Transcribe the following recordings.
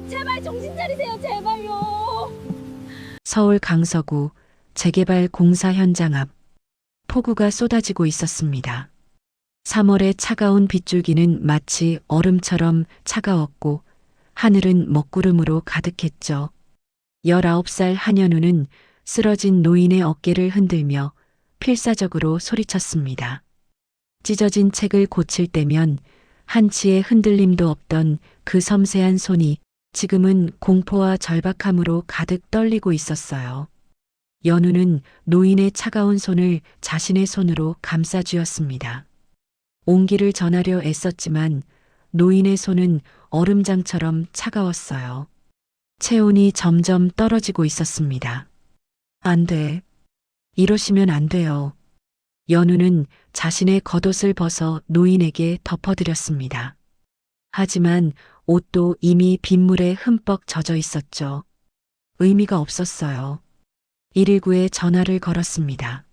제발 정신 차리세요, 제발요. 서울 강서구 재개발 공사 현장 앞 폭우가 쏟아지고 있었습니다. 3월의 차가운 빗줄기는 마치 얼음처럼 차가웠고 하늘은 먹구름으로 가득했죠. 19살 한현우는 쓰러진 노인의 어깨를 흔들며 필사적으로 소리쳤습니다. 찢어진 책을 고칠 때면 한치의 흔들림도 없던 그 섬세한 손이 지금은 공포와 절박함으로 가득 떨리고 있었어요. 연우는 노인의 차가운 손을 자신의 손으로 감싸쥐었습니다. 온기를 전하려 애썼지만 노인의 손은 얼음장처럼 차가웠어요. 체온이 점점 떨어지고 있었습니다. 안 돼. 이러시면 안 돼요. 연우는 자신의 겉옷을 벗어 노인에게 덮어드렸습니다. 하지만 옷도 이미 빗물에 흠뻑 젖어 있었죠. 의미가 없었어요. 119에 전화를 걸었습니다.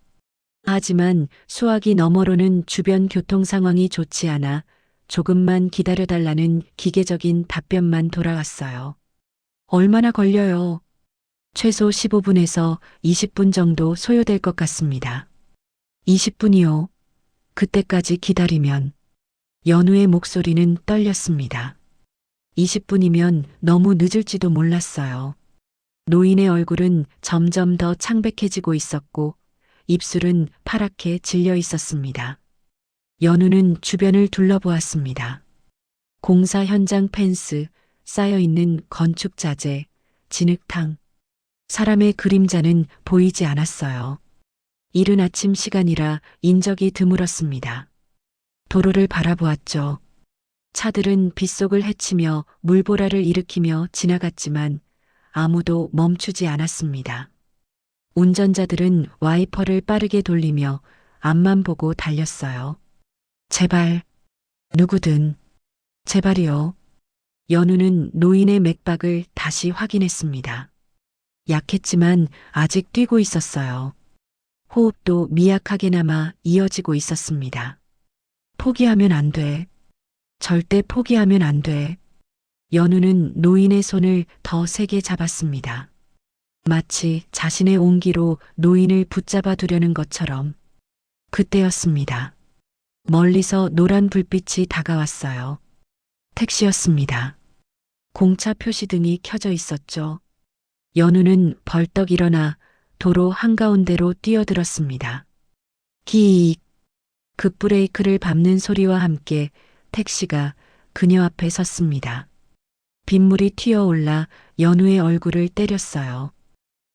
하지만 수화기 너머로는 주변 교통 상황이 좋지 않아 조금만 기다려달라는 기계적인 답변만 돌아왔어요. 얼마나 걸려요? 최소 15분에서 20분 정도 소요될 것 같습니다. 20분이요. 그때까지 기다리면 연우의 목소리는 떨렸습니다. 20분이면 너무 늦을지도 몰랐어요. 노인의 얼굴은 점점 더 창백해지고 있었고 입술은 파랗게 질려 있었습니다. 연우는 주변을 둘러보았습니다. 공사 현장 펜스, 쌓여있는 건축 자재, 진흙탕. 사람의 그림자는 보이지 않았어요. 이른 아침 시간이라 인적이 드물었습니다. 도로를 바라보았죠. 차들은 빗속을 헤치며 물보라를 일으키며 지나갔지만 아무도 멈추지 않았습니다. 운전자들은 와이퍼를 빠르게 돌리며 앞만 보고 달렸어요. 제발, 누구든, 제발이요. 연우는 노인의 맥박을 다시 확인했습니다. 약했지만 아직 뛰고 있었어요. 호흡도 미약하게나마 이어지고 있었습니다. 포기하면 안 돼. 절대 포기하면 안 돼. 연우는 노인의 손을 더 세게 잡았습니다. 마치 자신의 온기로 노인을 붙잡아 두려는 것처럼. 그때였습니다. 멀리서 노란 불빛이 다가왔어요. 택시였습니다. 공차 표시등이 켜져 있었죠. 연우는 벌떡 일어나 도로 한가운데로 뛰어들었습니다. 기익! 급브레이크를 밟는 소리와 함께 택시가 그녀 앞에 섰습니다. 빗물이 튀어올라 연우의 얼굴을 때렸어요.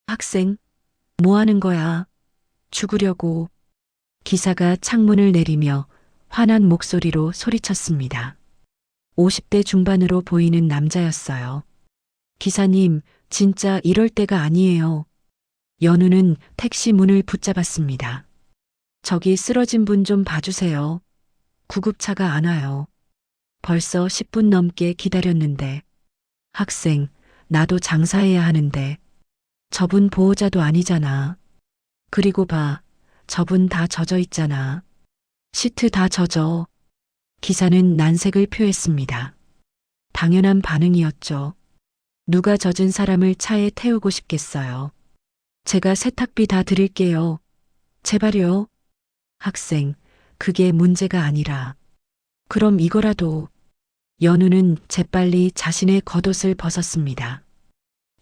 학생, 뭐 하는 거야? 죽으려고. 기사가 창문을 내리며 화난 목소리로 소리쳤습니다. 50대 중반으로 보이는 남자였어요. 기사님, 진짜 이럴 때가 아니에요. 연우는 택시 문을 붙잡았습니다. 저기 쓰러진 분 좀 봐주세요. 구급차가 안 와요. 벌써 10분 넘게 기다렸는데. 학생, 나도 장사해야 하는데. 저분 보호자도 아니잖아. 그리고 봐, 저분 다 젖어 있잖아. 시트 다 젖어. 기사는 난색을 표했습니다. 당연한 반응이었죠. 누가 젖은 사람을 차에 태우고 싶겠어요. 제가 세탁비 다 드릴게요. 제발요. 학생, 그게 문제가 아니라. 그럼 이거라도. 연우는 재빨리 자신의 겉옷을 벗었습니다.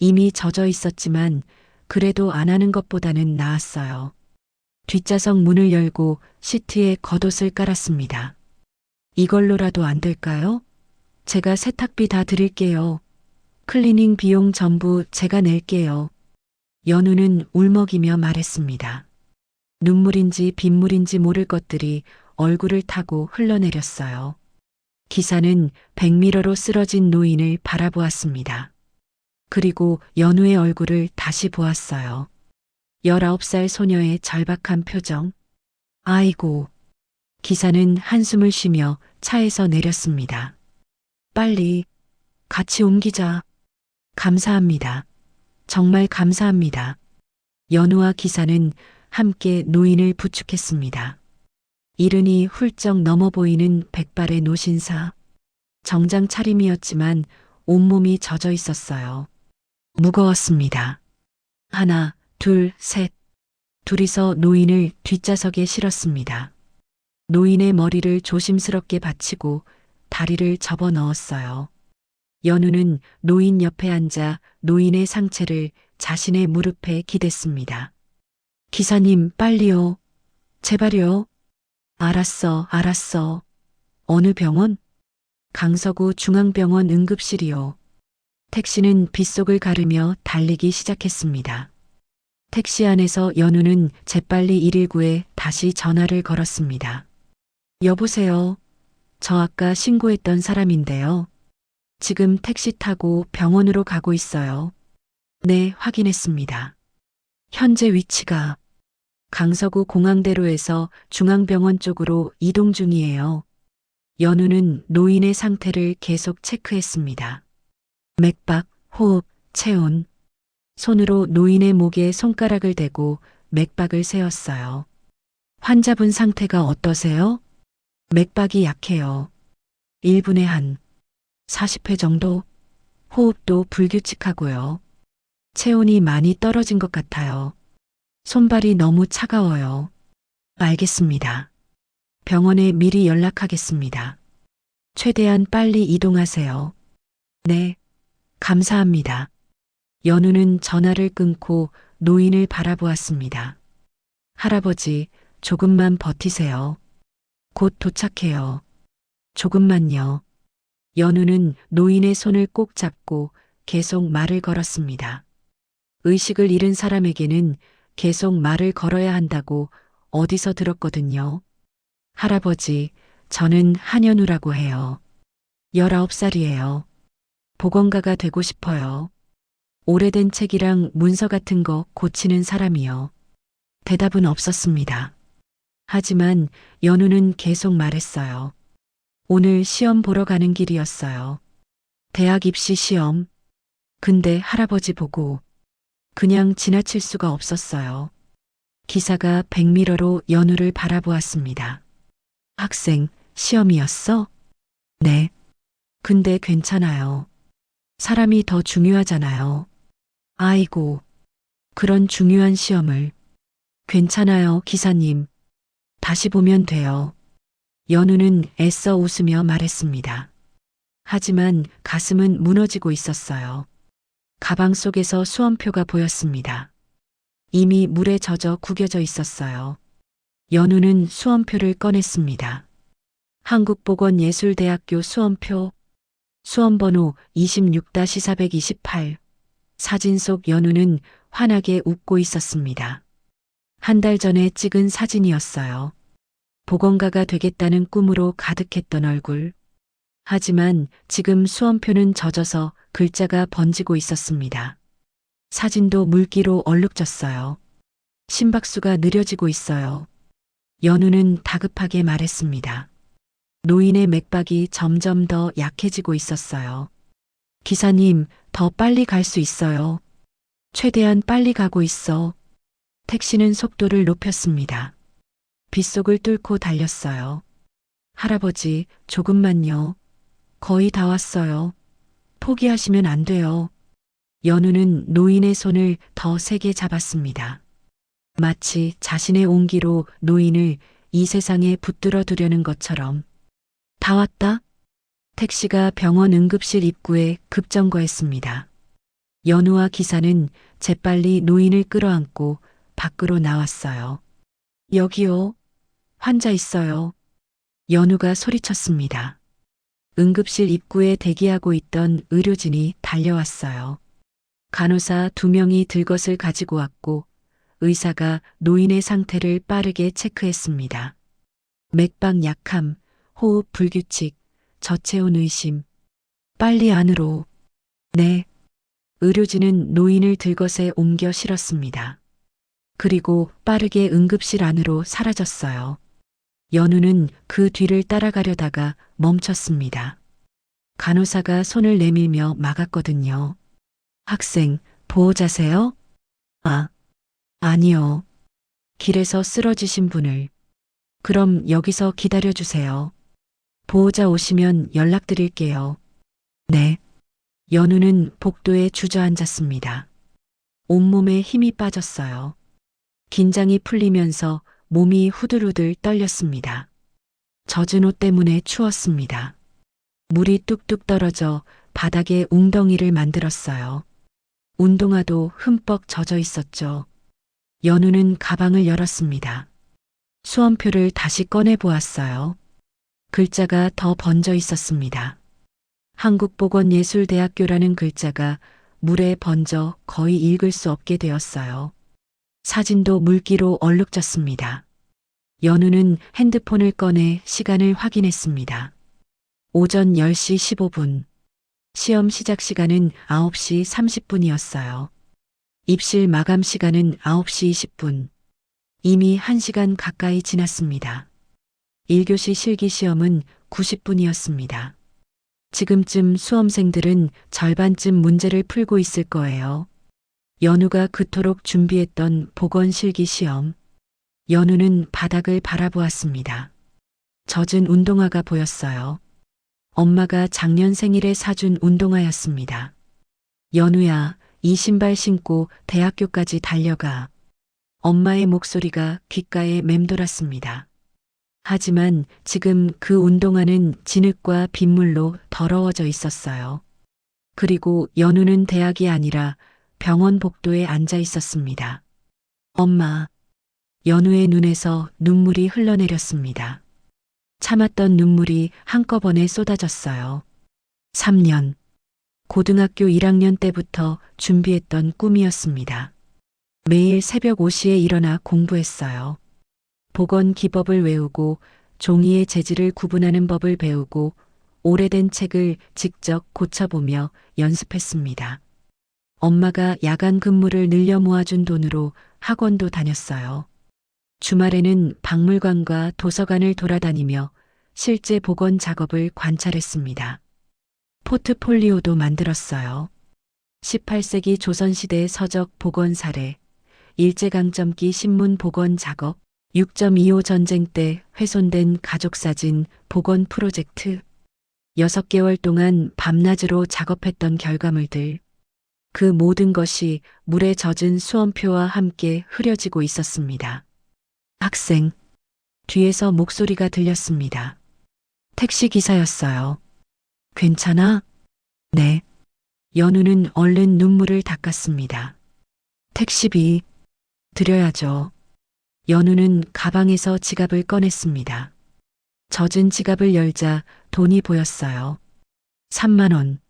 이미 젖어 있었지만 그래도 안 하는 것보다는 나았어요. 뒷좌석 문을 열고 시트에 겉옷을 깔았습니다. 이걸로라도 안 될까요? 제가 세탁비 다 드릴게요. 클리닝 비용 전부 제가 낼게요. 연우는 울먹이며 말했습니다. 눈물인지 빗물인지 모를 것들이 얼굴을 타고 흘러내렸어요. 기사는 백미러로 쓰러진 노인을 바라보았습니다. 그리고 연우의 얼굴을 다시 보았어요. 19살 소녀의 절박한 표정. 아이고. 기사는 한숨을 쉬며 차에서 내렸습니다. 빨리 같이 옮기자. 감사합니다. 정말 감사합니다. 연우와 기사는 함께 노인을 부축했습니다. 이른이 훌쩍 넘어 보이는 백발의 노신사. 정장 차림이었지만 온몸이 젖어 있었어요. 무거웠습니다. 하나, 둘, 셋. 둘이서 노인을 뒷좌석에 실었습니다. 노인의 머리를 조심스럽게 받치고 다리를 접어 넣었어요. 연우는 노인 옆에 앉아 노인의 상체를 자신의 무릎에 기댔습니다. 기사님, 빨리요. 제발요. 알았어, 알았어. 어느 병원? 강서구 중앙병원 응급실이요. 택시는 빗속을 가르며 달리기 시작했습니다. 택시 안에서 연우는 재빨리 119에 다시 전화를 걸었습니다. 여보세요. 저 아까 신고했던 사람인데요. 지금 택시 타고 병원으로 가고 있어요. 네, 확인했습니다. 현재 위치가 강서구 공항대로에서 중앙병원 쪽으로 이동 중이에요. 연우는 노인의 상태를 계속 체크했습니다. 맥박, 호흡, 체온. 손으로 노인의 목에 손가락을 대고 맥박을 세었어요. 환자분 상태가 어떠세요? 맥박이 약해요. 1분에 한 40회 정도? 호흡도 불규칙하고요. 체온이 많이 떨어진 것 같아요. 손발이 너무 차가워요. 알겠습니다. 병원에 미리 연락하겠습니다. 최대한 빨리 이동하세요. 네, 감사합니다. 연우는 전화를 끊고 노인을 바라보았습니다. 할아버지, 조금만 버티세요. 곧 도착해요. 조금만요. 연우는 노인의 손을 꼭 잡고 계속 말을 걸었습니다. 의식을 잃은 사람에게는 계속 말을 걸어야 한다고 어디서 들었거든요. 할아버지, 저는 한연우라고 해요. 19살이에요. 보건가가 되고 싶어요. 오래된 책이랑 문서 같은 거 고치는 사람이요. 대답은 없었습니다. 하지만 연우는 계속 말했어요. 오늘 시험 보러 가는 길이었어요. 대학 입시 시험. 근데 할아버지 보고 그냥 지나칠 수가 없었어요. 기사가 백미러로 연우를 바라보았습니다. 학생, 시험이었어? 네. 근데 괜찮아요. 사람이 더 중요하잖아요. 아이고, 그런 중요한 시험을. 괜찮아요, 기사님. 다시 보면 돼요. 연우는 애써 웃으며 말했습니다. 하지만 가슴은 무너지고 있었어요. 가방 속에서 수험표가 보였습니다. 이미 물에 젖어 구겨져 있었어요. 연우는 수험표를 꺼냈습니다. 한국보건예술대학교 수험표, 수험번호 26-428. 사진 속 연우는 환하게 웃고 있었습니다. 한 달 전에 찍은 사진이었어요. 보건가가 되겠다는 꿈으로 가득했던 얼굴. 하지만 지금 수험표는 젖어서 글자가 번지고 있었습니다. 사진도 물기로 얼룩졌어요. 심박수가 느려지고 있어요. 연우는 다급하게 말했습니다. 노인의 맥박이 점점 더 약해지고 있었어요. 기사님, 더 빨리 갈 수 있어요. 최대한 빨리 가고 있어. 택시는 속도를 높였습니다. 빗속을 뚫고 달렸어요. 할아버지, 조금만요. 거의 다 왔어요. 포기하시면 안 돼요. 연우는 노인의 손을 더 세게 잡았습니다. 마치 자신의 온기로 노인을 이 세상에 붙들어 두려는 것처럼. 다 왔다? 택시가 병원 응급실 입구에 급정거했습니다. 연우와 기사는 재빨리 노인을 끌어안고 밖으로 나왔어요. 여기요. 환자 있어요. 연우가 소리쳤습니다. 응급실 입구에 대기하고 있던 의료진이 달려왔어요. 간호사 2명이 들것을 가지고 왔고 의사가 노인의 상태를 빠르게 체크했습니다. 맥박 약함, 호흡 불규칙, 저체온 의심. 빨리 안으로. 네. 의료진은 노인을 들것에 옮겨 실었습니다. 그리고 빠르게 응급실 안으로 사라졌어요. 연우는 그 뒤를 따라가려다가 멈췄습니다. 간호사가 손을 내밀며 막았거든요. 학생, 보호자세요? 아니요. 길에서 쓰러지신 분을. 그럼 여기서 기다려주세요. 보호자 오시면 연락드릴게요. 네. 연우는 복도에 주저앉았습니다. 온몸에 힘이 빠졌어요. 긴장이 풀리면서 몸이 후들후들 떨렸습니다. 젖은 옷 때문에 추웠습니다. 물이 뚝뚝 떨어져 바닥에 웅덩이를 만들었어요. 운동화도 흠뻑 젖어 있었죠. 연우는 가방을 열었습니다. 수험표를 다시 꺼내 보았어요. 글자가 더 번져 있었습니다. 한국보건예술대학교라는 글자가 물에 번져 거의 읽을 수 없게 되었어요. 사진도 물기로 얼룩졌습니다. 연우는 핸드폰을 꺼내 시간을 확인했습니다. 오전 10시 15분. 시험 시작 시간은 9시 30분이었어요. 입실 마감 시간은 9시 20분. 이미 1시간 가까이 지났습니다. 1교시 실기 시험은 90분이었습니다. 지금쯤 수험생들은 절반쯤 문제를 풀고 있을 거예요. 연우가 그토록 준비했던 보건 실기 시험. 연우는 바닥을 바라보았습니다. 젖은 운동화가 보였어요. 엄마가 작년 생일에 사준 운동화였습니다. 연우야, 이 신발 신고 대학교까지 달려가. 엄마의 목소리가 귓가에 맴돌았습니다. 하지만 지금 그 운동화는 진흙과 빗물로 더러워져 있었어요. 그리고 연우는 대학이 아니라 병원 복도에 앉아 있었습니다. 엄마. 연우의 눈에서 눈물이 흘러내렸습니다. 참았던 눈물이 한꺼번에 쏟아졌어요. 3년. 고등학교 1학년 때부터 준비했던 꿈이었습니다. 매일 새벽 5시에 일어나 공부했어요. 보건 기법을 외우고 종이의 재질을 구분하는 법을 배우고 오래된 책을 직접 고쳐보며 연습했습니다. 엄마가 야간 근무를 늘려 모아준 돈으로 학원도 다녔어요. 주말에는 박물관과 도서관을 돌아다니며 실제 보건 작업을 관찰했습니다. 포트폴리오도 만들었어요. 18세기 조선시대 서적 보건 사례, 일제강점기 신문 보건 작업, 6.25 전쟁 때 훼손된 가족사진 보건 프로젝트, 6개월 동안 밤낮으로 작업했던 결과물들, 그 모든 것이 물에 젖은 수험표와 함께 흐려지고 있었습니다. 학생, 뒤에서 목소리가 들렸습니다. 택시 기사였어요. 괜찮아? 네. 연우는 얼른 눈물을 닦았습니다. 택시비 드려야죠. 연우는 가방에서 지갑을 꺼냈습니다. 젖은 지갑을 열자 돈이 보였어요. 3만 원.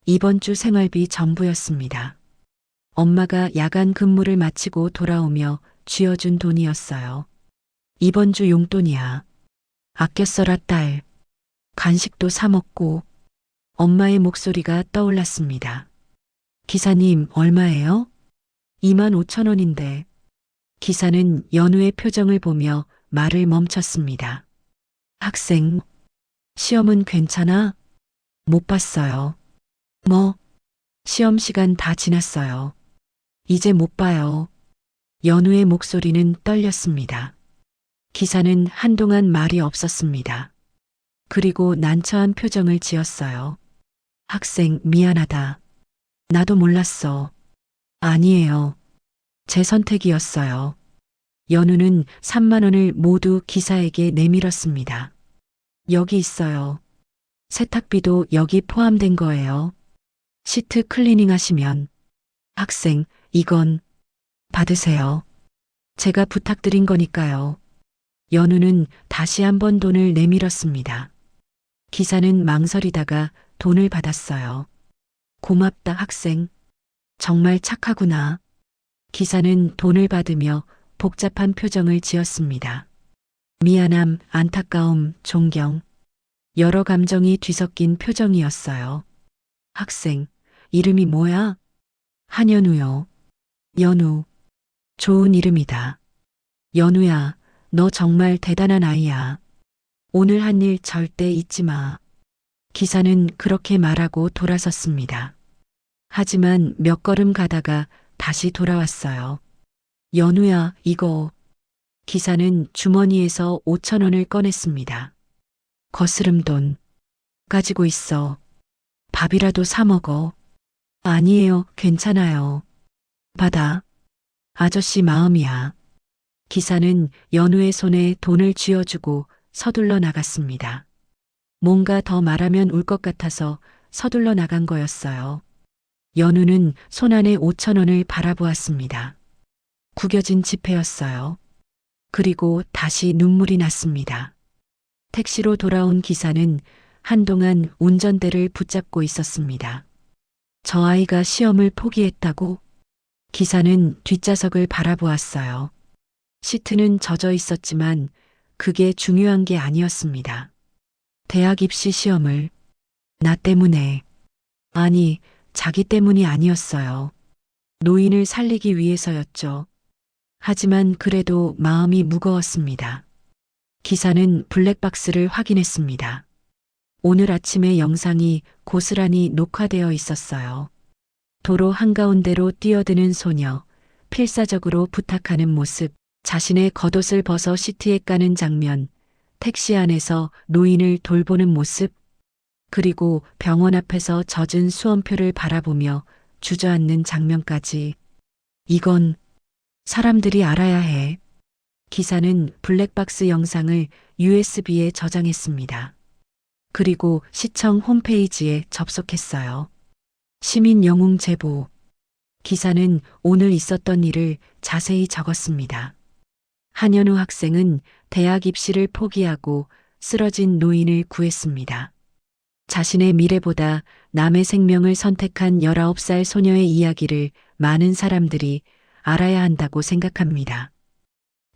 이번 주 생활비 전부였습니다. 엄마가 야간 근무를 마치고 돌아오며 쥐어준 돈이었어요. 이번 주 용돈이야. 아껴 써라 딸. 간식도 사 먹고. 엄마의 목소리가 떠올랐습니다. 기사님 얼마예요? 2만 5천 원인데. 기사는 연우의 표정을 보며 말을 멈췄습니다. 학생, 시험은 괜찮아? 못 봤어요. 뭐? 시험 시간 다 지났어요. 이제 못 봐요. 연우의 목소리는 떨렸습니다. 기사는 한동안 말이 없었습니다. 그리고 난처한 표정을 지었어요. 학생, 미안하다. 나도 몰랐어. 아니에요. 제 선택이었어요. 연우는 3만 원을 모두 기사에게 내밀었습니다. 여기 있어요. 세탁비도 여기 포함된 거예요. 시트 클리닝 하시면. 학생, 이건 받으세요. 제가 부탁드린 거니까요. 연우는 다시 한번 돈을 내밀었습니다. 기사는 망설이다가 돈을 받았어요. 고맙다 학생. 정말 착하구나. 기사는 돈을 받으며 복잡한 표정을 지었습니다. 미안함, 안타까움, 존경. 여러 감정이 뒤섞인 표정이었어요. 학생, 이름이 뭐야? 한연우요. 연우. 좋은 이름이다. 연우야, 너 정말 대단한 아이야. 오늘 한 일 절대 잊지 마. 기사는 그렇게 말하고 돌아섰습니다. 하지만 몇 걸음 가다가 다시 돌아왔어요. 연우야, 이거. 기사는 주머니에서 5천 원을 꺼냈습니다. 거스름 돈 가지고 있어. 밥이라도 사 먹어. 아니에요. 괜찮아요. 받아. 아저씨 마음이야. 기사는 연우의 손에 돈을 쥐어주고 서둘러 나갔습니다. 뭔가 더 말하면 울 것 같아서 서둘러 나간 거였어요. 연우는 손안에 5천 원을 바라보았습니다. 구겨진 지폐였어요. 그리고 다시 눈물이 났습니다. 택시로 돌아온 기사는 한동안 운전대를 붙잡고 있었습니다. 저 아이가 시험을 포기했다고? 기사는 뒷좌석을 바라보았어요. 시트는 젖어 있었지만 그게 중요한 게 아니었습니다. 대학 입시 시험을 나 때문에, 아니, 자기 때문이 아니었어요. 노인을 살리기 위해서였죠. 하지만 그래도 마음이 무거웠습니다. 기사는 블랙박스를 확인했습니다. 오늘 아침의 영상이 고스란히 녹화되어 있었어요. 도로 한가운데로 뛰어드는 소녀, 필사적으로 부탁하는 모습, 자신의 겉옷을 벗어 시트에 까는 장면, 택시 안에서 노인을 돌보는 모습, 그리고 병원 앞에서 젖은 수험표를 바라보며 주저앉는 장면까지. 이건 사람들이 알아야 해. 기사는 블랙박스 영상을 USB에 저장했습니다. 그리고 시청 홈페이지에 접속했어요. 시민 영웅 제보. 기사는 오늘 있었던 일을 자세히 적었습니다. 한현우 학생은 대학 입시를 포기하고 쓰러진 노인을 구했습니다. 자신의 미래보다 남의 생명을 선택한 19살 소녀의 이야기를 많은 사람들이 알아야 한다고 생각합니다.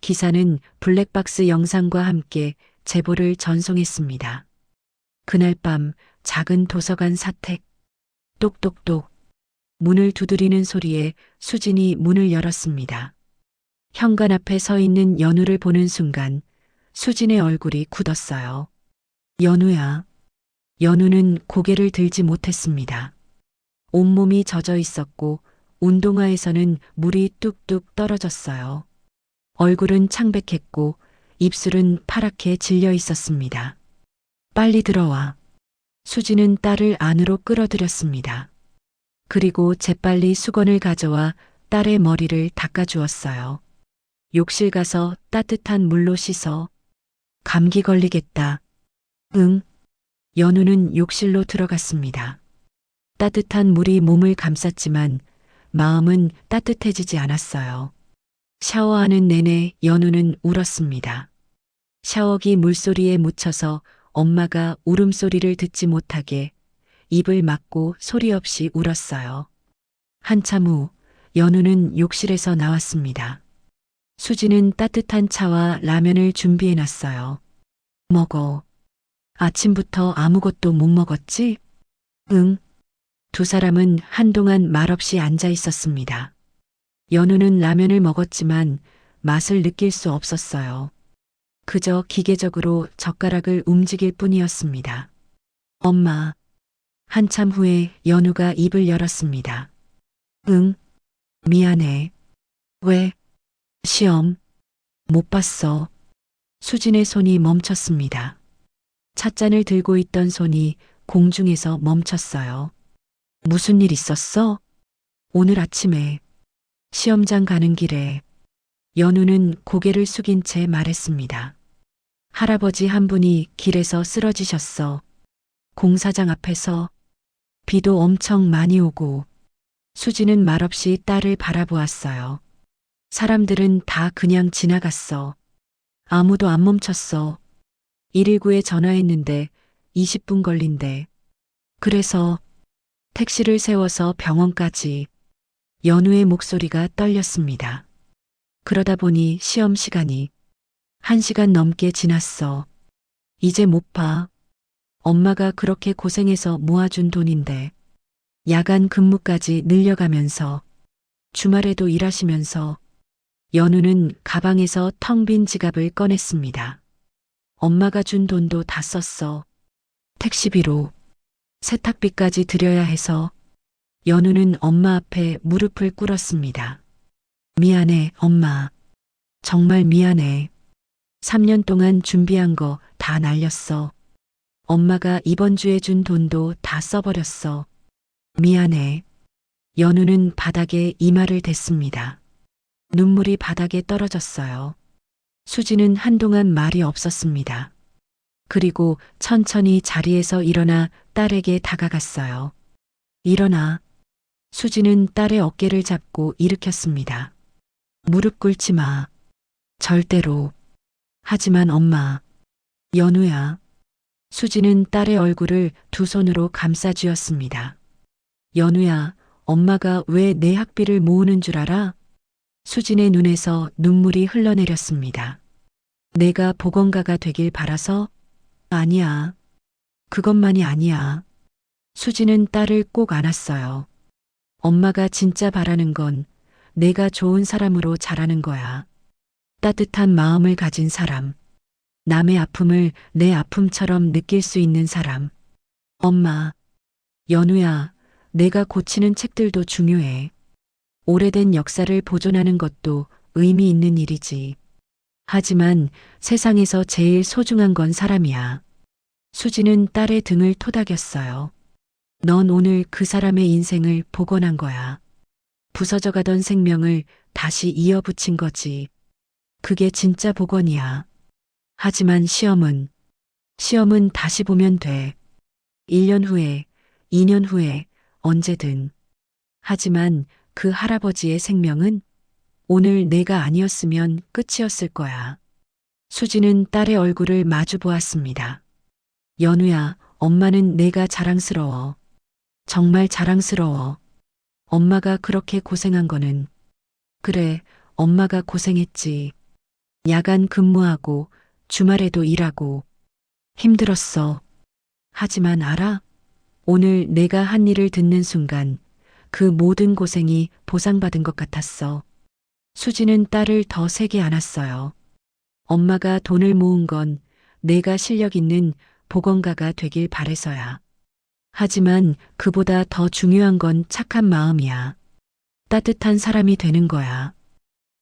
기사는 블랙박스 영상과 함께 제보를 전송했습니다. 그날 밤 작은 도서관 사택. 똑똑똑. 문을 두드리는 소리에 수진이 문을 열었습니다. 현관 앞에 서 있는 연우를 보는 순간 수진의 얼굴이 굳었어요. 연우야. 연우는 고개를 들지 못했습니다. 온몸이 젖어 있었고 운동화에서는 물이 뚝뚝 떨어졌어요. 얼굴은 창백했고 입술은 파랗게 질려 있었습니다. 빨리 들어와. 수지는 딸을 안으로 끌어들였습니다. 그리고 재빨리 수건을 가져와 딸의 머리를 닦아주었어요. 욕실 가서 따뜻한 물로 씻어. 감기 걸리겠다. 응. 연우는 욕실로 들어갔습니다. 따뜻한 물이 몸을 감쌌지만 마음은 따뜻해지지 않았어요. 샤워하는 내내 연우는 울었습니다. 샤워기 물소리에 묻혀서 엄마가 울음소리를 듣지 못하게 입을 막고 소리 없이 울었어요. 한참 후 연우는 욕실에서 나왔습니다. 수지는 따뜻한 차와 라면을 준비해 놨어요. 먹어. 아침부터 아무것도 못 먹었지? 응. 두 사람은 한동안 말없이 앉아 있었습니다. 연우는 라면을 먹었지만 맛을 느낄 수 없었어요. 그저 기계적으로 젓가락을 움직일 뿐이었습니다. 엄마. 한참 후에 연우가 입을 열었습니다. 응. 미안해. 왜? 시험. 못 봤어. 수진의 손이 멈췄습니다. 찻잔을 들고 있던 손이 공중에서 멈췄어요. 무슨 일 있었어? 오늘 아침에 시험장 가는 길에. 연우는 고개를 숙인 채 말했습니다. 할아버지 한 분이 길에서 쓰러지셨어. 공사장 앞에서. 비도 엄청 많이 오고. 수지는 말없이 딸을 바라보았어요. 사람들은 다 그냥 지나갔어. 아무도 안 멈췄어. 119에 전화했는데 20분 걸린대. 그래서 택시를 세워서 병원까지. 연우의 목소리가 떨렸습니다. 그러다 보니 시험 시간이 1시간 넘게 지났어. 이제 못 봐. 엄마가 그렇게 고생해서 모아준 돈인데. 야간 근무까지 늘려가면서 주말에도 일하시면서. 연우는 가방에서 텅 빈 지갑을 꺼냈습니다. 엄마가 준 돈도 다 썼어. 택시비로. 세탁비까지 드려야 해서. 연우는 엄마 앞에 무릎을 꿇었습니다. 미안해, 엄마. 정말 미안해. 3년 동안 준비한 거 다 날렸어. 엄마가 이번 주에 준 돈도 다 써버렸어. 미안해. 연우는 바닥에 이마를 댔습니다. 눈물이 바닥에 떨어졌어요. 수지는 한동안 말이 없었습니다. 그리고 천천히 자리에서 일어나 딸에게 다가갔어요. 일어나. 수지는 딸의 어깨를 잡고 일으켰습니다. 무릎 꿇지 마. 절대로. 하지만 엄마. 연우야. 수지는 딸의 얼굴을 두 손으로 감싸 쥐었습니다. 연우야, 엄마가 왜 내 학비를 모으는 줄 알아? 수진의 눈에서 눈물이 흘러내렸습니다. 내가 보건가가 되길 바라서? 아니야. 그것만이 아니야. 수지는 딸을 꼭 안았어요. 엄마가 진짜 바라는 건 내가 좋은 사람으로 자라는 거야. 따뜻한 마음을 가진 사람. 남의 아픔을 내 아픔처럼 느낄 수 있는 사람. 엄마. 연우야, 내가 고치는 책들도 중요해. 오래된 역사를 보존하는 것도 의미 있는 일이지. 하지만 세상에서 제일 소중한 건 사람이야. 수지는 딸의 등을 토닥였어요. 넌 오늘 그 사람의 인생을 복원한 거야. 부서져가던 생명을 다시 이어붙인 거지. 그게 진짜 복원이야. 하지만 시험은 다시 보면 돼. 1년 후에, 2년 후에, 언제든. 하지만 그 할아버지의 생명은 오늘 내가 아니었으면 끝이었을 거야. 수지는 딸의 얼굴을 마주 보았습니다. 연우야, 엄마는 내가 자랑스러워. 정말 자랑스러워. 엄마가 그렇게 고생한 거는. 그래, 엄마가 고생했지. 야간 근무하고 주말에도 일하고 힘들었어. 하지만 알아? 오늘 내가 한 일을 듣는 순간 그 모든 고생이 보상받은 것 같았어. 수지는 딸을 더 세게 안았어요. 엄마가 돈을 모은 건 내가 실력 있는 보건가가 되길 바래서야. 하지만 그보다 더 중요한 건 착한 마음이야. 따뜻한 사람이 되는 거야.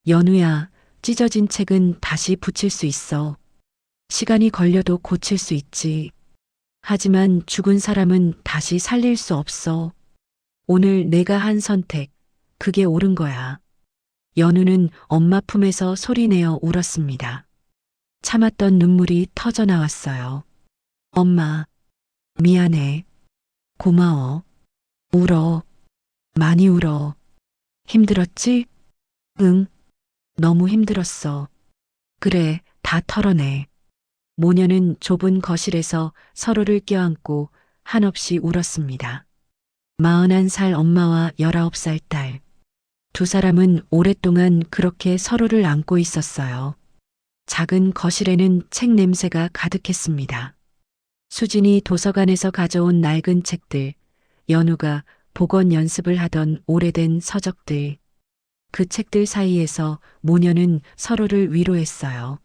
연우야, 찢어진 책은 다시 붙일 수 있어. 시간이 걸려도 고칠 수 있지. 하지만 죽은 사람은 다시 살릴 수 없어. 오늘 내가 한 선택, 그게 옳은 거야. 연우는 엄마 품에서 소리내어 울었습니다. 참았던 눈물이 터져 나왔어요. 엄마, 미안해. 고마워. 울어. 많이 울어. 힘들었지? 응. 너무 힘들었어. 그래, 다 털어내. 모녀는 좁은 거실에서 서로를 껴안고 한없이 울었습니다. 41살 엄마와 19살 딸. 두 사람은 오랫동안 그렇게 서로를 안고 있었어요. 작은 거실에는 책 냄새가 가득했습니다. 수진이 도서관에서 가져온 낡은 책들, 연우가 복원 연습을 하던 오래된 서적들. 그 책들 사이에서 모녀는 서로를 위로했어요.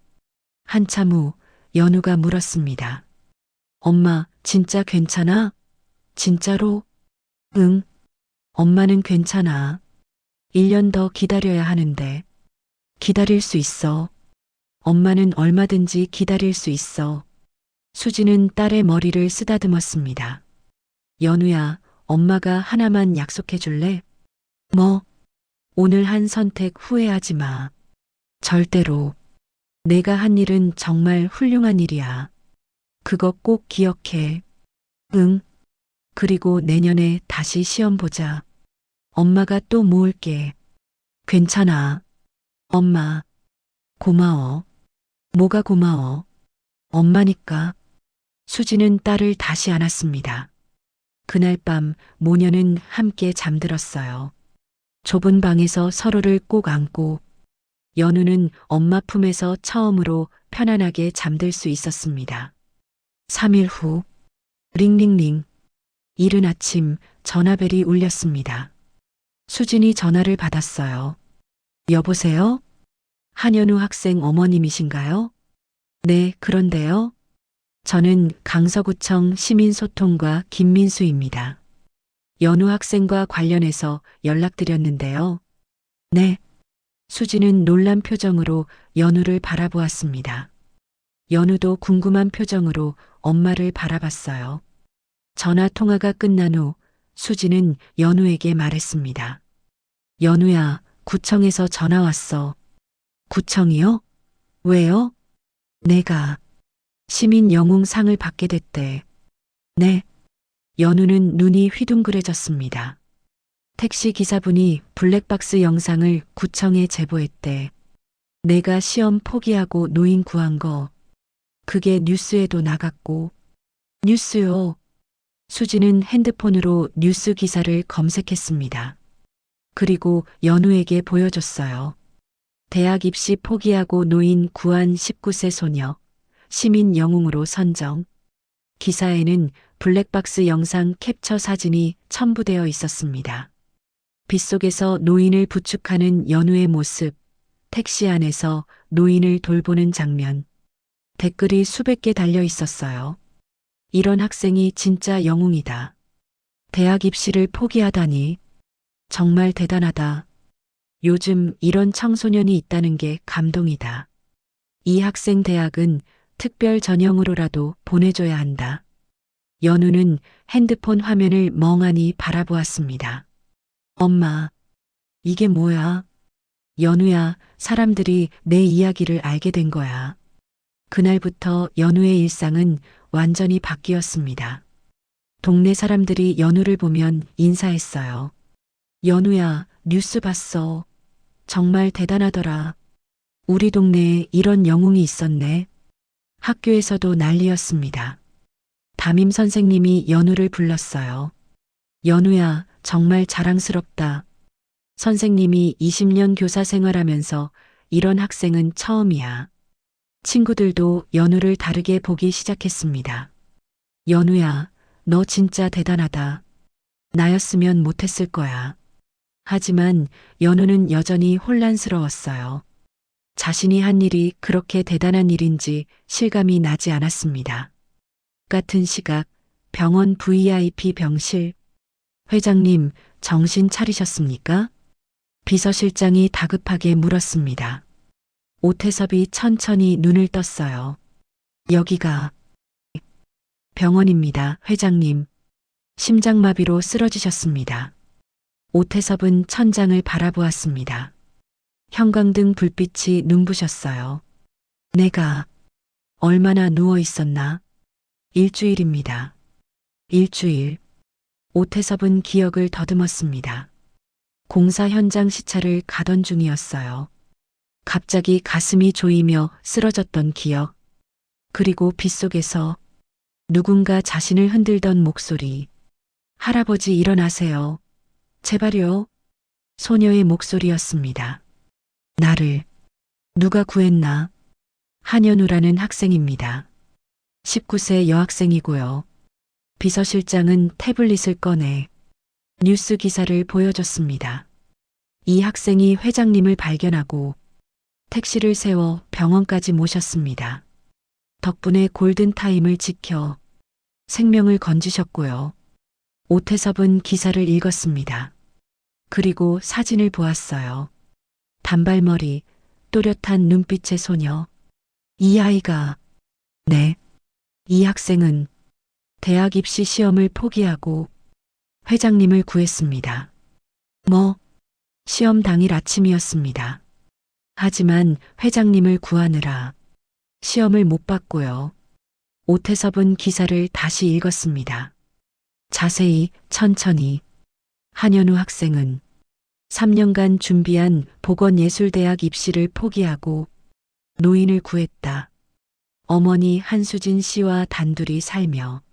한참 후 연우가 물었습니다. 엄마, 진짜 괜찮아? 진짜로? 응. 엄마는 괜찮아. 1년 더 기다려야 하는데. 기다릴 수 있어. 엄마는 얼마든지 기다릴 수 있어. 수지는 딸의 머리를 쓰다듬었습니다. 연우야, 엄마가 하나만 약속해 줄래? 뭐? 오늘 한 선택 후회하지 마. 절대로. 내가 한 일은 정말 훌륭한 일이야. 그거 꼭 기억해. 응. 그리고 내년에 다시 시험 보자. 엄마가 또 모을게. 괜찮아. 엄마. 고마워. 뭐가 고마워? 엄마니까. 수지는 딸을 다시 안았습니다. 그날 밤 모녀는 함께 잠들었어요. 좁은 방에서 서로를 꼭 안고 연우는 엄마 품에서 처음으로 편안하게 잠들 수 있었습니다. 3일 후 링링링 이른 아침 전화벨이 울렸습니다. 수진이 전화를 받았어요. 여보세요? 한연우 학생 어머님이신가요? 네, 그런데요. 저는 강서구청 시민소통과 김민수입니다. 연우 학생과 관련해서 연락드렸는데요. 네. 수지는 놀란 표정으로 연우를 바라보았습니다. 연우도 궁금한 표정으로 엄마를 바라봤어요. 전화 통화가 끝난 후 수지는 연우에게 말했습니다. 연우야, 구청에서 전화 왔어. 구청이요? 왜요? 내가 시민 영웅상을 받게 됐대. 네. 연우는 눈이 휘둥그레졌습니다. 택시 기사분이 블랙박스 영상을 구청에 제보했대. 내가 시험 포기하고 노인 구한 거. 그게 뉴스에도 나갔고. 뉴스요. 수지는 핸드폰으로 뉴스 기사를 검색했습니다. 그리고 연우에게 보여줬어요. 대학 입시 포기하고 노인 구한 19세 소녀, 시민 영웅으로 선정. 기사에는 블랙박스 영상 캡처 사진이 첨부되어 있었습니다. 빗속에서 노인을 부축하는 연우의 모습, 택시 안에서 노인을 돌보는 장면, 댓글이 수백 개 달려 있었어요. 이런 학생이 진짜 영웅이다. 대학 입시를 포기하다니. 정말 대단하다. 요즘 이런 청소년이 있다는 게 감동이다. 이 학생 대학은 특별 전형으로라도 보내줘야 한다. 연우는 핸드폰 화면을 멍하니 바라보았습니다. 엄마, 이게 뭐야? 연우야, 사람들이 내 이야기를 알게 된 거야. 그날부터 연우의 일상은 완전히 바뀌었습니다. 동네 사람들이 연우를 보면 인사했어요. 연우야, 뉴스 봤어. 정말 대단하더라. 우리 동네에 이런 영웅이 있었네. 학교에서도 난리였습니다. 담임 선생님이 연우를 불렀어요. 연우야, 정말 자랑스럽다. 선생님이 20년 교사 생활하면서 이런 학생은 처음이야. 친구들도 연우를 다르게 보기 시작했습니다. 연우야, 너 진짜 대단하다. 나였으면 못했을 거야. 하지만 연우는 여전히 혼란스러웠어요. 자신이 한 일이 그렇게 대단한 일인지 실감이 나지 않았습니다. 같은 시각 병원 VIP 병실. 회장님, 정신 차리셨습니까? 비서실장이 다급하게 물었습니다. 오태섭이 천천히 눈을 떴어요. 여기가 병원입니다, 회장님. 심장마비로 쓰러지셨습니다. 오태섭은 천장을 바라보았습니다. 형광등 불빛이 눈부셨어요. 내가 얼마나 누워 있었나? 일주일입니다. 일주일. 오태섭은 기억을 더듬었습니다. 공사 현장 시찰을 가던 중이었어요. 갑자기 가슴이 조이며 쓰러졌던 기억. 그리고 빗속에서 누군가 자신을 흔들던 목소리. 할아버지 일어나세요. 제발요. 소녀의 목소리였습니다. 나를 누가 구했나? 한연우라는 학생입니다. 19세 여학생이고요. 비서실장은 태블릿을 꺼내 뉴스 기사를 보여줬습니다. 이 학생이 회장님을 발견하고 택시를 세워 병원까지 모셨습니다. 덕분에 골든타임을 지켜 생명을 건지셨고요. 오태섭은 기사를 읽었습니다. 그리고 사진을 보았어요. 단발머리, 또렷한 눈빛의 소녀. 이 아이가, 네, 이 학생은 대학 입시 시험을 포기하고 회장님을 구했습니다. 시험 당일 아침이었습니다. 하지만 회장님을 구하느라 시험을 못 봤고요. 오태섭은 기사를 다시 읽었습니다. 자세히, 천천히. 한연우 학생은 3년간 준비한 보건예술대학 입시를 포기하고 노인을 구했다. 어머니 한수진 씨와 단둘이 살며.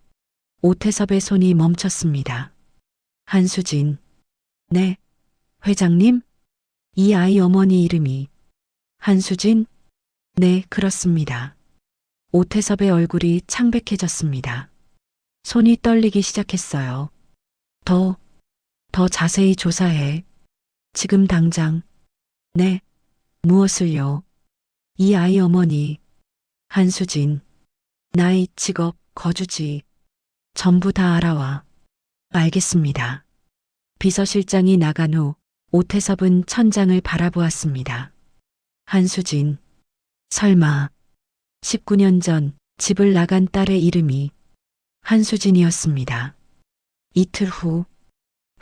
오태섭의 손이 멈췄습니다. 한수진. 네. 회장님? 이 아이 어머니 이름이 한수진? 네, 그렇습니다. 오태섭의 얼굴이 창백해졌습니다. 손이 떨리기 시작했어요. 더 자세히 조사해. 지금 당장. 네. 무엇을요? 이 아이 어머니. 한수진. 나이, 직업, 거주지. 전부 다 알아와. 알겠습니다. 비서실장이 나간 후 오태섭은 천장을 바라보았습니다. 한수진. 설마 19년 전 집을 나간 딸의 이름이 한수진이었습니다. 이틀 후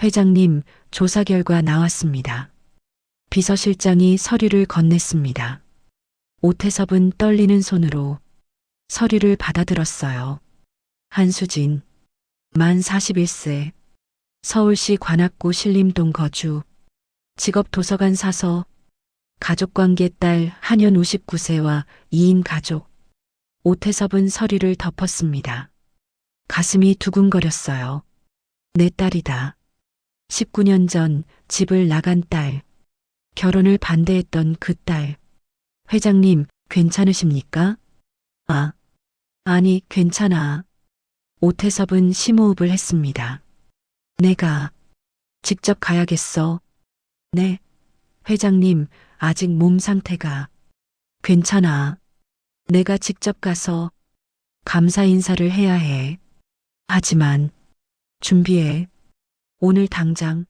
회장님 조사 결과 나왔습니다. 비서실장이 서류를 건넸습니다. 오태섭은 떨리는 손으로 서류를 받아들었어요. 한수진, 만 41세, 서울시 관악구 신림동 거주, 직업 도서관 사서, 가족관계 딸 한현 59세와 2인 가족. 오태섭은 서류를 덮었습니다. 가슴이 두근거렸어요. 내 딸이다. 19년 전 집을 나간 딸. 결혼을 반대했던 그 딸. 회장님, 괜찮으십니까? 아니, 괜찮아. 오태섭은 심호흡을 했습니다. 내가 직접 가야겠어. 네. 회장님, 아직 몸 상태가 괜찮아. 내가 직접 가서 감사 인사를 해야 해. 하지만 준비해. 오늘 당장.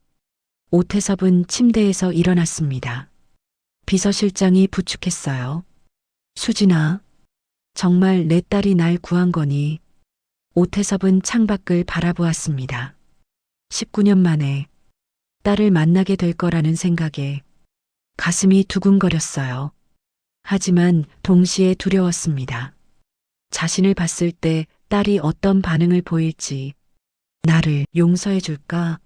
오태섭은 침대에서 일어났습니다. 비서실장이 부축했어요. 수진아, 정말 내 딸이 날 구한 거니? 오태섭은 창밖을 바라보았습니다. 19년 만에 딸을 만나게 될 거라는 생각에 가슴이 두근거렸어요. 하지만 동시에 두려웠습니다. 자신을 봤을 때 딸이 어떤 반응을 보일지, 나를 용서해 줄까?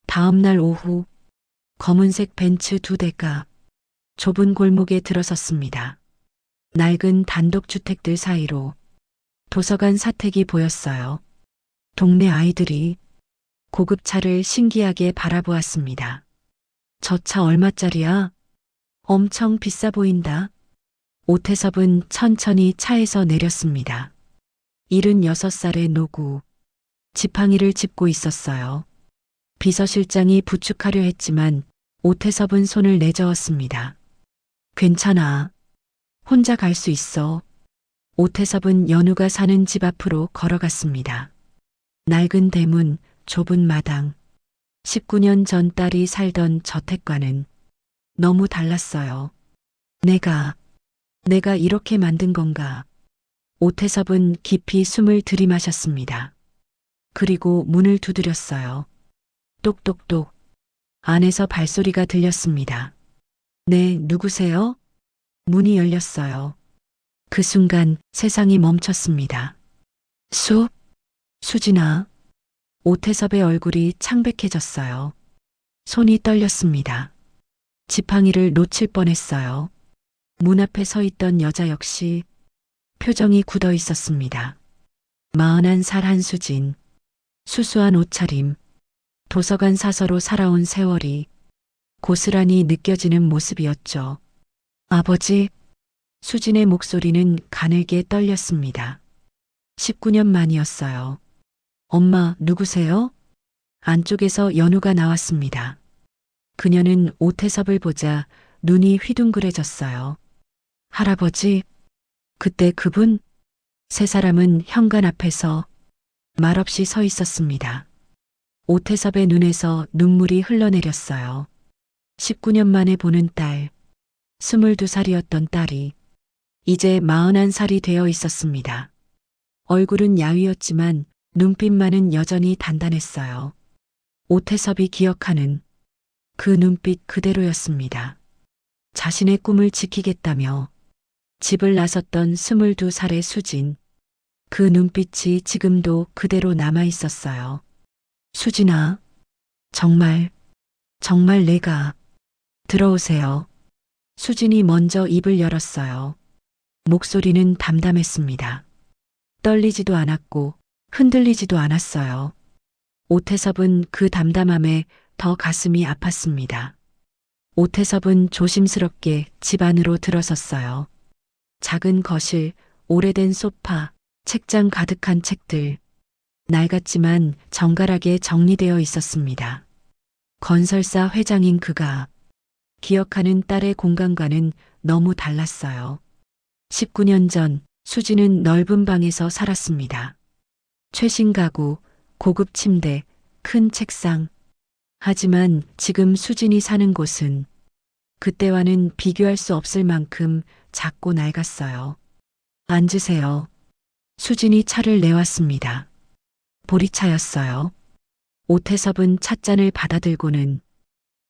다음 날 오후 검은색 벤츠 2대가 좁은 골목에 들어섰습니다. 낡은 단독주택들 사이로 도서관 사택이 보였어요. 동네 아이들이 고급차를 신기하게 바라보았습니다. 저 차 얼마짜리야? 엄청 비싸 보인다. 오태섭은 천천히 차에서 내렸습니다. 76살의 노구, 지팡이를 짚고 있었어요. 비서실장이 부축하려 했지만 오태섭은 손을 내저었습니다. 괜찮아. 혼자 갈 수 있어. 오태섭은 연우가 사는 집 앞으로 걸어갔습니다. 낡은 대문, 좁은 마당. 19년 전 딸이 살던 저택과는 너무 달랐어요. 내가 이렇게 만든 건가? 오태섭은 깊이 숨을 들이마셨습니다. 그리고 문을 두드렸어요. 똑똑똑. 안에서 발소리가 들렸습니다. 네, 누구세요? 문이 열렸어요. 그 순간 세상이 멈췄습니다. 수진아. 오태섭의 얼굴이 창백해졌어요. 손이 떨렸습니다. 지팡이를 놓칠 뻔했어요. 문 앞에 서 있던 여자 역시 표정이 굳어 있었습니다. 41살 한수진. 수수한 옷차림. 도서관 사서로 살아온 세월이 고스란히 느껴지는 모습이었죠. 아버지. 수진의 목소리는 가늘게 떨렸습니다. 19년 만이었어요. 엄마, 누구세요? 안쪽에서 연우가 나왔습니다. 그녀는 오태섭을 보자 눈이 휘둥그레졌어요. 할아버지. 그때 그분? 세 사람은 현관 앞에서 말없이 서 있었습니다. 오태섭의 눈에서 눈물이 흘러내렸어요. 19년 만에 보는 딸, 22살이었던 딸이 이제 41살이 되어 있었습니다. 얼굴은 야위었지만 눈빛만은 여전히 단단했어요. 오태섭이 기억하는 그 눈빛 그대로였습니다. 자신의 꿈을 지키겠다며 집을 나섰던 22살의 수진. 그 눈빛이 지금도 그대로 남아 있었어요. 수진아, 정말 내가. 들어오세요. 수진이 먼저 입을 열었어요. 목소리는 담담했습니다. 떨리지도 않았고 흔들리지도 않았어요. 오태섭은 그 담담함에 더 가슴이 아팠습니다. 오태섭은 조심스럽게 집 안으로 들어섰어요. 작은 거실, 오래된 소파, 책장 가득한 책들. 낡았지만 정갈하게 정리되어 있었습니다. 건설사 회장인 그가 기억하는 딸의 공간과는 너무 달랐어요. 19년 전 수지는 넓은 방에서 살았습니다. 최신 가구, 고급 침대, 큰 책상. 하지만 지금 수진이 사는 곳은 그때와는 비교할 수 없을 만큼 작고 낡았어요. 앉으세요. 수진이 차를 내왔습니다. 보리차였어요. 오태섭은 찻잔을 받아들고는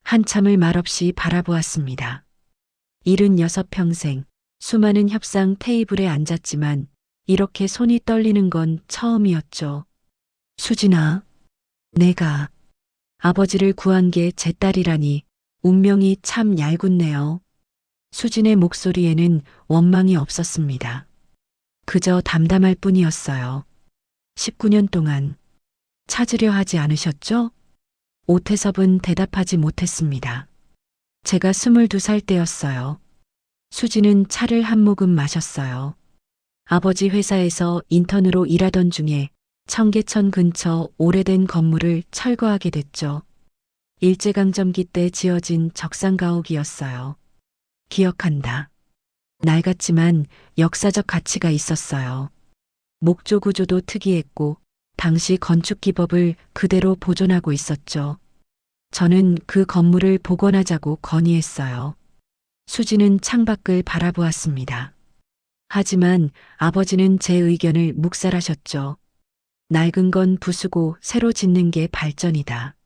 한참을 말없이 바라보았습니다. 76평생 수많은 협상 테이블에 앉았지만 이렇게 손이 떨리는 건 처음이었죠. 수진아, 내가 아버지를 구한 게 제 딸이라니 운명이 참 얄궂네요. 수진의 목소리에는 원망이 없었습니다. 그저 담담할 뿐이었어요. 19년 동안 찾으려 하지 않으셨죠? 오태섭은 대답하지 못했습니다. 제가 22살 때였어요. 수진은 차를 한 모금 마셨어요. 아버지 회사에서 인턴으로 일하던 중에 청계천 근처 오래된 건물을 철거하게 됐죠. 일제강점기 때 지어진 적산가옥이었어요. 기억한다. 낡았지만 역사적 가치가 있었어요. 목조 구조도 특이했고 당시 건축 기법을 그대로 보존하고 있었죠. 저는 그 건물을 복원하자고 건의했어요. 수지는 창밖을 바라보았습니다. 하지만 아버지는 제 의견을 묵살하셨죠. 낡은 건 부수고 새로 짓는 게 발전이다.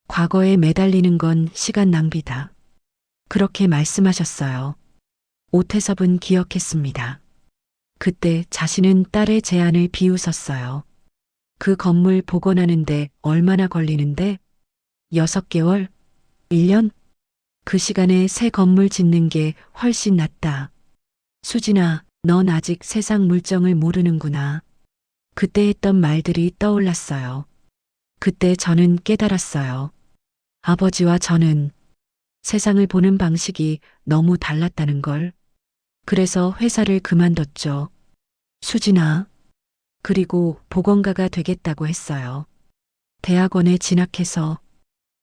과거에 매달리는 건 시간 낭비다. 그렇게 말씀하셨어요. 오태섭은 기억했습니다. 그때 자신은 딸의 제안을 비웃었어요. 그 건물 복원하는데 얼마나 걸리는데? 6개월? 1년? 그 시간에 새 건물 짓는 게 훨씬 낫다. 수진아, 넌 아직 세상 물정을 모르는구나. 그때 했던 말들이 떠올랐어요. 그때 저는 깨달았어요. 아버지와 저는 세상을 보는 방식이 너무 달랐다는 걸. 그래서 회사를 그만뒀죠. 수진아. 그리고 복원가가 되겠다고 했어요. 대학원에 진학해서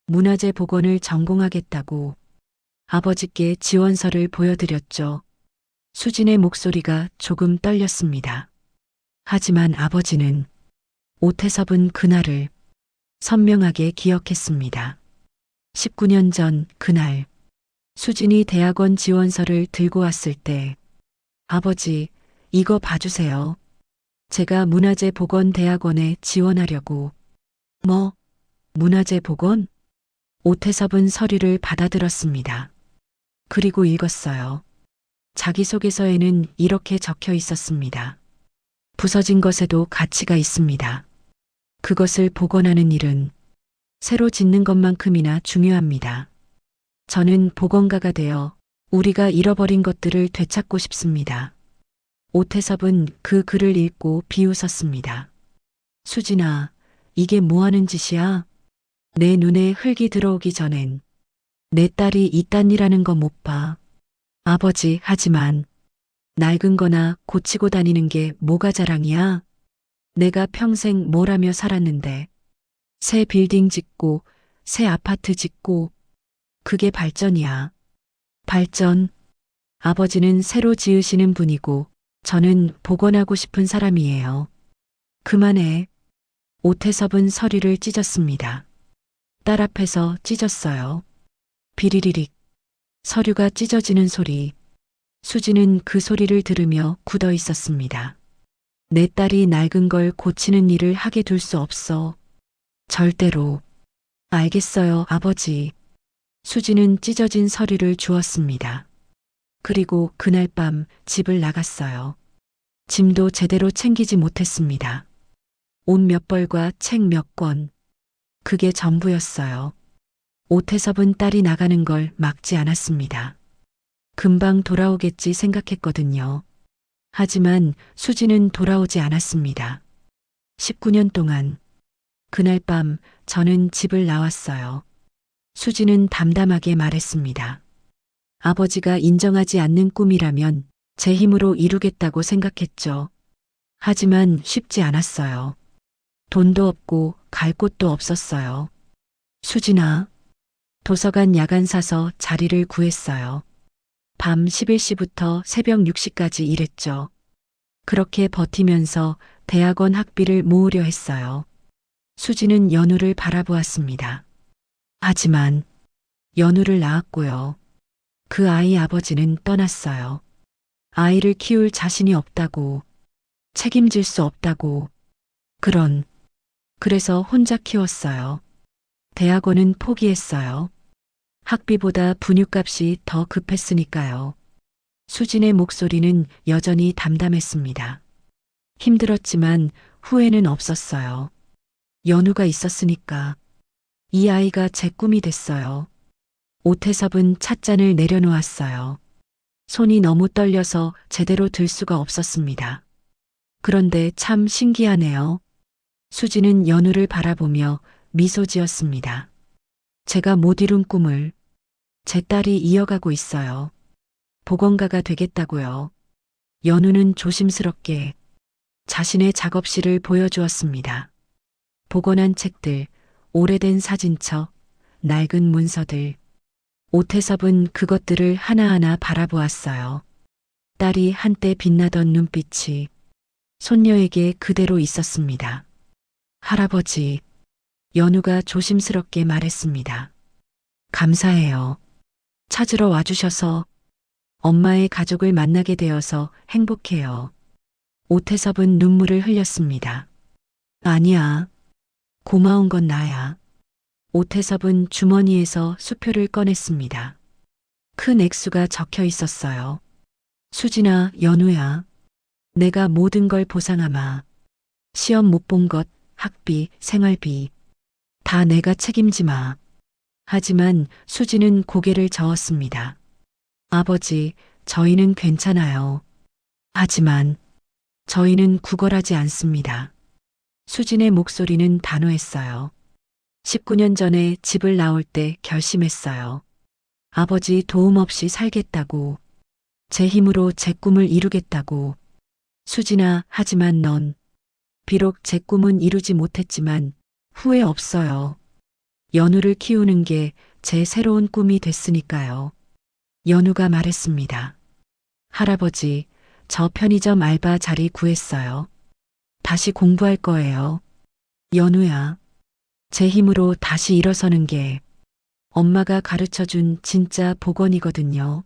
문화재 복원을 전공하겠다고 아버지께 지원서를 보여드렸죠. 수진의 목소리가 조금 떨렸습니다. 하지만 아버지는 오태섭은 그날을 선명하게 기억했습니다. 19년 전 그날 수진이 대학원 지원서를 들고 왔을 때 아버지, 이거 봐주세요. 제가 문화재 복원 대학원에 지원하려고. 뭐? 문화재 복원? 오태섭은 서류를 받아들었습니다. 그리고 읽었어요. 자기소개서에는 이렇게 적혀 있었습니다. 부서진 것에도 가치가 있습니다. 그것을 복원하는 일은 새로 짓는 것만큼이나 중요합니다. 저는 복원가가 되어 우리가 잃어버린 것들을 되찾고 싶습니다. 오태섭은 그 글을 읽고 비웃었습니다. 수진아, 이게 뭐 하는 짓이야? 내 눈에 흙이 들어오기 전엔 내 딸이 이딴 일하는 거 못 봐. 아버지, 하지만 낡은 거나 고치고 다니는 게 뭐가 자랑이야? 내가 평생 뭘 하며 살았는데 새 빌딩 짓고 새 아파트 짓고 그게 발전이야. 발전. 아버지는 새로 지으시는 분이고 저는 복원하고 싶은 사람이에요. 그만해. 오태섭은 서류를 찢었습니다. 딸 앞에서 찢었어요. 비리리릭. 서류가 찢어지는 소리. 수지는 그 소리를 들으며 굳어 있었습니다. 내 딸이 낡은 걸 고치는 일을 하게 둘 수 없어. 절대로. 알겠어요, 아버지. 수지는 찢어진 서류를 주었습니다. 그리고 그날 밤 집을 나갔어요. 짐도 제대로 챙기지 못했습니다. 옷 몇 벌과 책 몇 권. 그게 전부였어요. 오태섭은 딸이 나가는 걸 막지 않았습니다. 금방 돌아오겠지 생각했거든요. 하지만 수지는 돌아오지 않았습니다. 19년 동안 그날 밤 저는 집을 나왔어요. 수지는 담담하게 말했습니다. 아버지가 인정하지 않는 꿈이라면 제 힘으로 이루겠다고 생각했죠. 하지만 쉽지 않았어요. 돈도 없고 갈 곳도 없었어요. 수진아, 도서관 야간 사서 자리를 구했어요. 밤 11시부터 새벽 6시까지 일했죠. 그렇게 버티면서 대학원 학비를 모으려 했어요. 수지는 연우를 바라보았습니다. 하지만 연우를 낳았고요. 그 아이 아버지는 떠났어요. 아이를 키울 자신이 없다고 책임질 수 없다고. 그래서 혼자 키웠어요. 대학원은 포기했어요. 학비보다 분유값이 더 급했으니까요. 수진의 목소리는 여전히 담담했습니다. 힘들었지만 후회는 없었어요. 연우가 있었으니까. 이 아이가 제 꿈이 됐어요. 오태섭은 찻잔을 내려놓았어요. 손이 너무 떨려서 제대로 들 수가 없었습니다. 그런데 참 신기하네요. 수지는 연우를 바라보며 미소 지었습니다. 제가 못 이룬 꿈을 제 딸이 이어가고 있어요. 보건가가 되겠다고요. 연우는 조심스럽게 자신의 작업실을 보여주었습니다. 복원한 책들, 오래된 사진첩, 낡은 문서들. 오태섭은 그것들을 하나하나 바라보았어요. 딸이 한때 빛나던 눈빛이 손녀에게 그대로 있었습니다. 할아버지, 연우가 조심스럽게 말했습니다. 감사해요. 찾으러 와주셔서 엄마의 가족을 만나게 되어서 행복해요. 오태섭은 눈물을 흘렸습니다. 아니야. 고마운 건 나야. 오태섭은 주머니에서 수표를 꺼냈습니다. 큰 액수가 적혀 있었어요. 수진아, 연우야. 내가 모든 걸 보상하마. 시험 못 본 것, 학비, 생활비. 다 내가 책임지마. 하지만 수진은 고개를 저었습니다. 아버지, 저희는 괜찮아요. 하지만 저희는 구걸하지 않습니다. 수진의 목소리는 단호했어요. 19년 전에 집을 나올 때 결심했어요. 아버지 도움 없이 살겠다고. 제 힘으로 제 꿈을 이루겠다고. 수진아, 하지만 넌 비록 제 꿈은 이루지 못했지만 후회 없어요. 연우를 키우는 게 제 새로운 꿈이 됐으니까요. 연우가 말했습니다. 할아버지, 저 편의점 알바 자리 구했어요. 다시 공부할 거예요. 연우야, 제 힘으로 다시 일어서는 게 엄마가 가르쳐준 진짜 복원이거든요.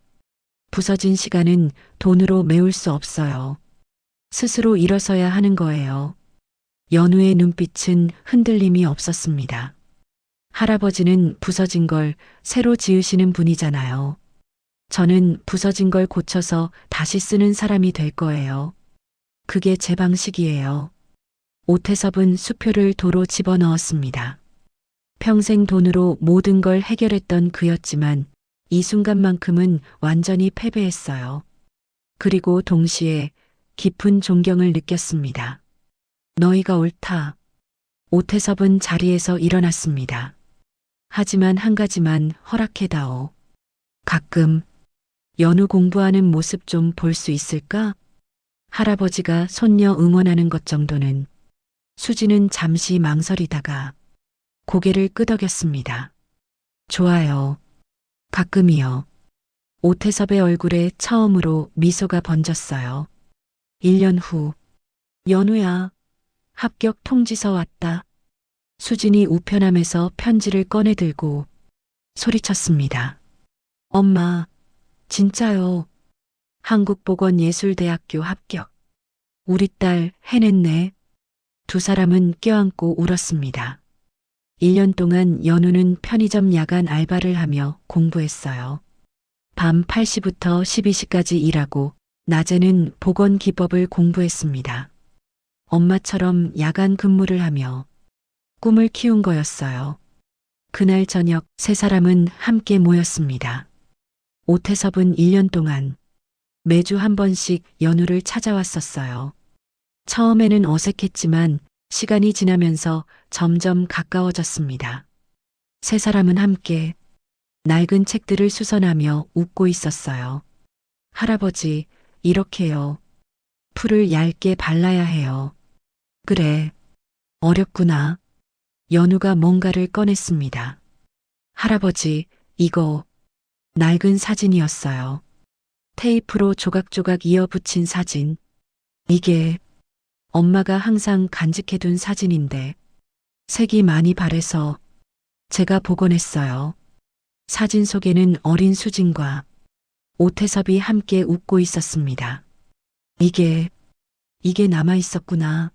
부서진 시간은 돈으로 메울 수 없어요. 스스로 일어서야 하는 거예요. 연우의 눈빛은 흔들림이 없었습니다. 할아버지는 부서진 걸 새로 지으시는 분이잖아요. 저는 부서진 걸 고쳐서 다시 쓰는 사람이 될 거예요. 그게 제 방식이에요. 오태섭은 수표를 도로 집어넣었습니다. 평생 돈으로 모든 걸 해결했던 그였지만 이 순간만큼은 완전히 패배했어요. 그리고 동시에 깊은 존경을 느꼈습니다. 너희가 옳다. 오태섭은 자리에서 일어났습니다. 하지만 한 가지만 허락해다오. 가끔 연우 공부하는 모습 좀 볼 수 있을까? 할아버지가 손녀 응원하는 것 정도는. 수지는 잠시 망설이다가 고개를 끄덕였습니다. 좋아요. 가끔이요. 오태섭의 얼굴에 처음으로 미소가 번졌어요. 1년 후. 연우야, 합격 통지서 왔다. 수진이 우편함에서 편지를 꺼내 들고 소리쳤습니다. 엄마, 진짜요. 한국보건예술대학교 합격. 우리 딸 해냈네. 두 사람은 껴안고 울었습니다. 1년 동안 연우는 편의점 야간 알바를 하며 공부했어요. 밤 8시부터 12시까지 일하고 낮에는 보건 기법을 공부했습니다. 엄마처럼 야간 근무를 하며 꿈을 키운 거였어요. 그날 저녁 세 사람은 함께 모였습니다. 오태섭은 1년 동안 매주 한 번씩 연우를 찾아왔었어요. 처음에는 어색했지만 시간이 지나면서 점점 가까워졌습니다. 세 사람은 함께 낡은 책들을 수선하며 웃고 있었어요. 할아버지, 이렇게요. 풀을 얇게 발라야 해요. 그래. 어렵구나. 연우가 뭔가를 꺼냈습니다. 할아버지, 이거 낡은 사진이었어요. 테이프로 조각조각 이어붙인 사진. 이게 엄마가 항상 간직해둔 사진인데 색이 많이 바래서 제가 복원했어요. 사진 속에는 어린 수진과 오태섭이 함께 웃고 있었습니다. 이게 이게 남아 있었구나.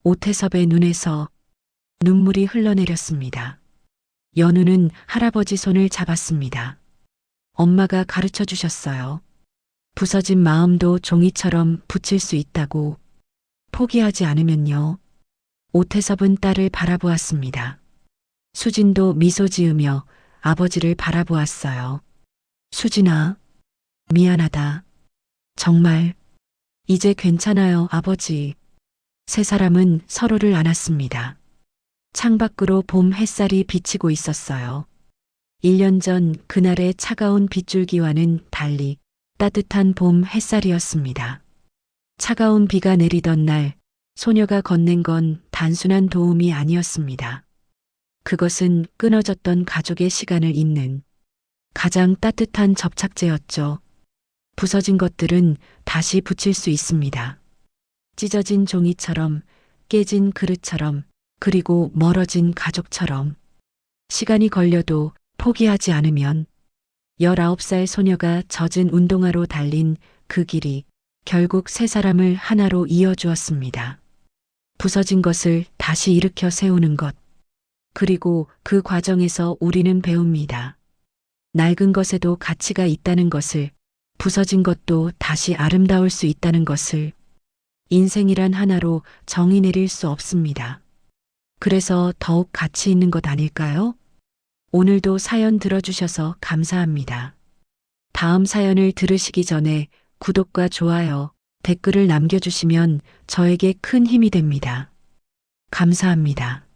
오태섭의 눈에서 눈물이 흘러내렸습니다. 연우는 할아버지 손을 잡았습니다. 엄마가 가르쳐 주셨어요. 부서진 마음도 종이처럼 붙일 수 있다고. 포기하지 않으면요. 오태섭은 딸을 바라보았습니다. 수진도 미소 지으며 아버지를 바라보았어요. 수진아, 미안하다. 정말, 이제 괜찮아요, 아버지. 세 사람은 서로를 안았습니다. 창밖으로 봄 햇살이 비치고 있었어요. 1년 전 그날의 차가운 빗줄기와는 달리 따뜻한 봄 햇살이었습니다. 차가운 비가 내리던 날, 소녀가 건넨 건 단순한 도움이 아니었습니다. 그것은 끊어졌던 가족의 시간을 잇는 가장 따뜻한 접착제였죠. 부서진 것들은 다시 붙일 수 있습니다. 찢어진 종이처럼, 깨진 그릇처럼, 그리고 멀어진 가족처럼. 시간이 걸려도 포기하지 않으면 19살 소녀가 젖은 운동화로 달린 그 길이 결국 세 사람을 하나로 이어주었습니다. 부서진 것을 다시 일으켜 세우는 것. 그리고 그 과정에서 우리는 배웁니다. 낡은 것에도 가치가 있다는 것을, 부서진 것도 다시 아름다울 수 있다는 것을. 인생이란 하나로 정의 내릴 수 없습니다. 그래서 더욱 가치 있는 것 아닐까요? 오늘도 사연 들어주셔서 감사합니다. 다음 사연을 들으시기 전에 구독과 좋아요, 댓글을 남겨주시면 저에게 큰 힘이 됩니다. 감사합니다.